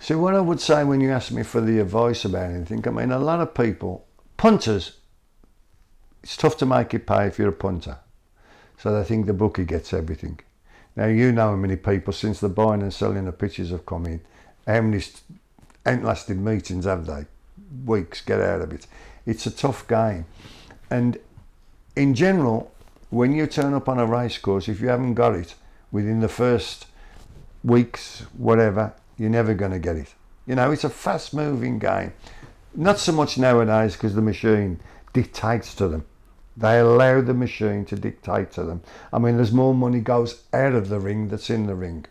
So what I would say when you ask me for the advice about anything, I mean, a lot of people, punters, it's tough to make it pay if you're a punter. So they think the bookie gets everything. Now, you know how many people, since the buying and selling of pitches have come in, how many ain't lasted meetings have they? Weeks, get out of it. It's a tough game. And in general, when you turn up on a race course, if you haven't got it within the first weeks, whatever, you're never going to get it. You know, it's a fast moving game. Not so much nowadays because the machine dictates to them. They allow the machine to dictate to them. I mean, there's more money goes out of the ring that's in the ring.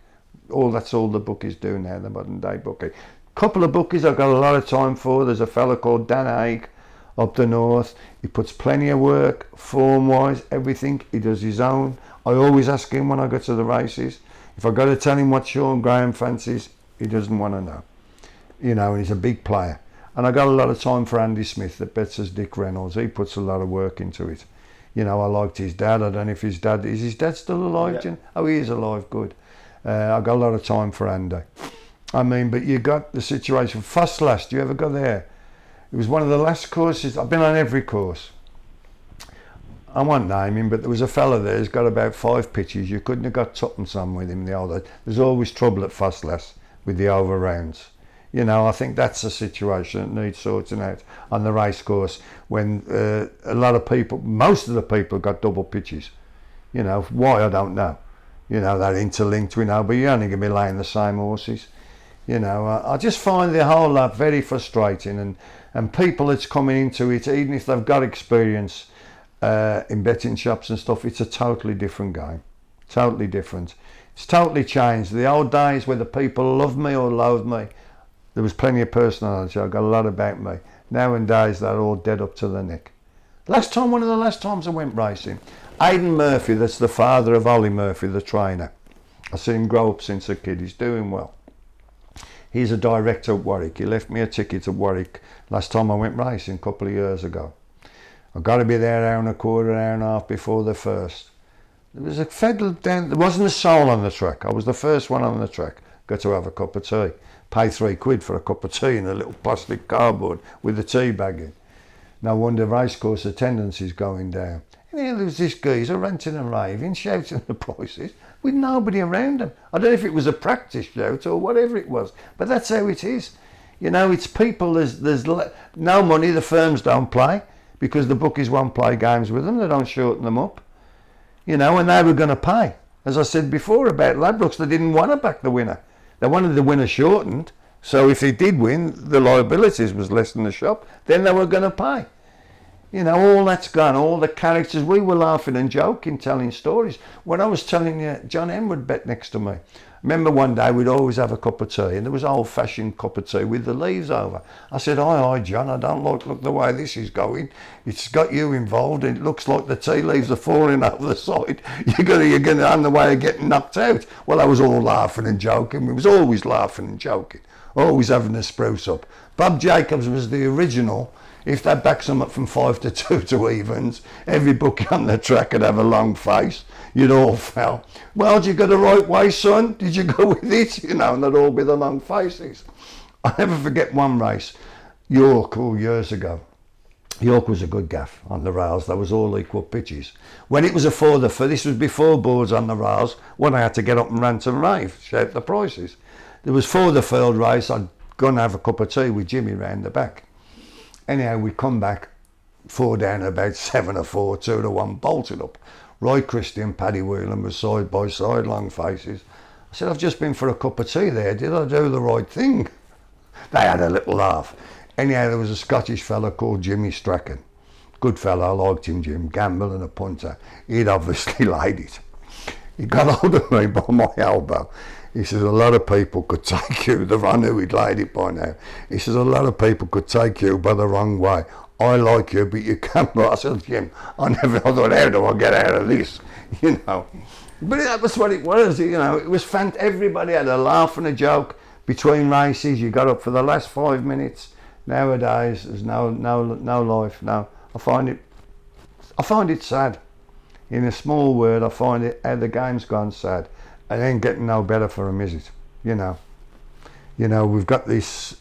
That's all the bookies do now, the modern day bookie. Couple of bookies I've got a lot of time for. There's a fella called Dan Haig up the north. He puts plenty of work, form-wise, everything. He does his own. I always ask him when I go to the races. If I got to tell him what Sean Graham fancies, he doesn't want to know. You know, and he's a big player. And I got a lot of time for Andy Smith that bets as Dick Reynolds. He puts a lot of work into it. You know, I liked his dad. I don't know if his dad still alive, Jen? Oh, he is alive, good. I got a lot of time for Andy. I mean, but you got the situation. Fosslast, you ever go there? It was one of the last courses. I've been on every course. I won't name him, but there was a fella there who's got about 5 pitches. You couldn't have got tuppence on with him. There's always trouble at Fosslast with the over rounds. You know, I think that's a situation that needs sorting out on the race course when a lot of people, most of the people got double pitches. You know, why, I don't know. You know, they're interlinked, we know, but you're only going to be laying the same horses. You know, I just find the whole lot very frustrating, and people that's coming into it, even if they've got experience in betting shops and stuff, it's a totally different game. Totally different. It's totally changed. The old days where the people loved me or loathed me, there was plenty of personality. I got a lot about me. Nowadays, they're all dead up to the neck. One of the last times I went racing, Aidan Murphy, that's the father of Ollie Murphy, the trainer. I've seen him grow up since a kid. He's doing well. He's a director at Warwick. He left me a ticket at Warwick last time I went racing a couple of years ago. I've got to be there an hour and a quarter, an hour and a half before the first. There was a fiddle down. There wasn't a soul on the track. I was the first one on the track. Got to have a cup of tea. Pay £3 for a cup of tea in a little plastic cardboard with the tea bag in. No wonder racecourse attendance is going down. And here there was this geezer ranting and raving, shouting the prices with nobody around him. I don't know if it was a practice shout or whatever it was, but that's how it is. You know, it's people, there's no money, the firms don't play because the bookies won't play games with them, they don't shorten them up. You know, and they were going to pay. As I said before about Ladbrokes, they didn't want to back the winner. They wanted the winner shortened, so if he did win, the liabilities was less than the shop, then they were going to pay. You know, all that's gone, all the characters, we were laughing and joking, telling stories. When I was telling you, John M would bet next to me. Remember one day we'd always have a cup of tea, and there was an old-fashioned cup of tea with the leaves over. I said, aye, John, I don't look the way this is going. It's got you involved, and it looks like the tea leaves are falling over the side. You're going on the way of getting knocked out. Well, I was all laughing and joking. We was always laughing and joking, always having a spruce up. Bob Jacobs was the original. If they back some up from 5-2 to evens, every bookie on the track would have a long face. You'd all fell. Well, did you go the right way, son? Did you go with it? You know, and they'd all be the long faces. I'll never forget one race, York, years ago. York was a good gaff on the rails. That was all equal pitches. When it was this was before boards on the rails, when I had to get up and rant and rave, shout the prices. There was for the field race, I'd go and have a cup of tea with Jimmy round the back. Anyhow, we come back, 4 down, about 7 or 4, 2 to 1, bolted up. Roy Christie and Paddy Whelan were side by side, long faces. I said, I've just been for a cup of tea there. Did I do the right thing? They had a little laugh. Anyhow, there was a Scottish fella called Jimmy Strachan. Good fella, I liked him, Jim. Gamble and a punter. He'd obviously laid it. He got hold of me by my elbow. He says, a lot of people could take you, I knew he'd laid it by now. He says, a lot of people could take you by the wrong way. I like you, but you can't. I said, Jim, I thought, how do I get out of this? You know. But that was what it was, you know. It was fantastic. Everybody had a laugh and a joke between races. You got up for the last 5 minutes. Nowadays, there's no life. No, I find it sad. In a small word, I find it how the game's gone sad. And ain't getting no better for them, is it? You know. You know, we've got this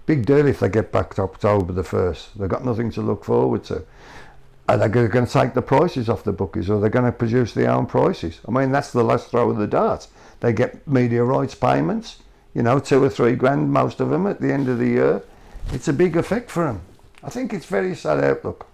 big deal if they get back to October the 1st. They've got nothing to look forward to. Are they going to take the prices off the bookies, or are they going to produce their own prices? I mean, that's the last throw of the dart. They get media rights payments, you know, 2 or 3 grand, most of them, at the end of the year. It's a big effect for them. I think it's very sad outlook.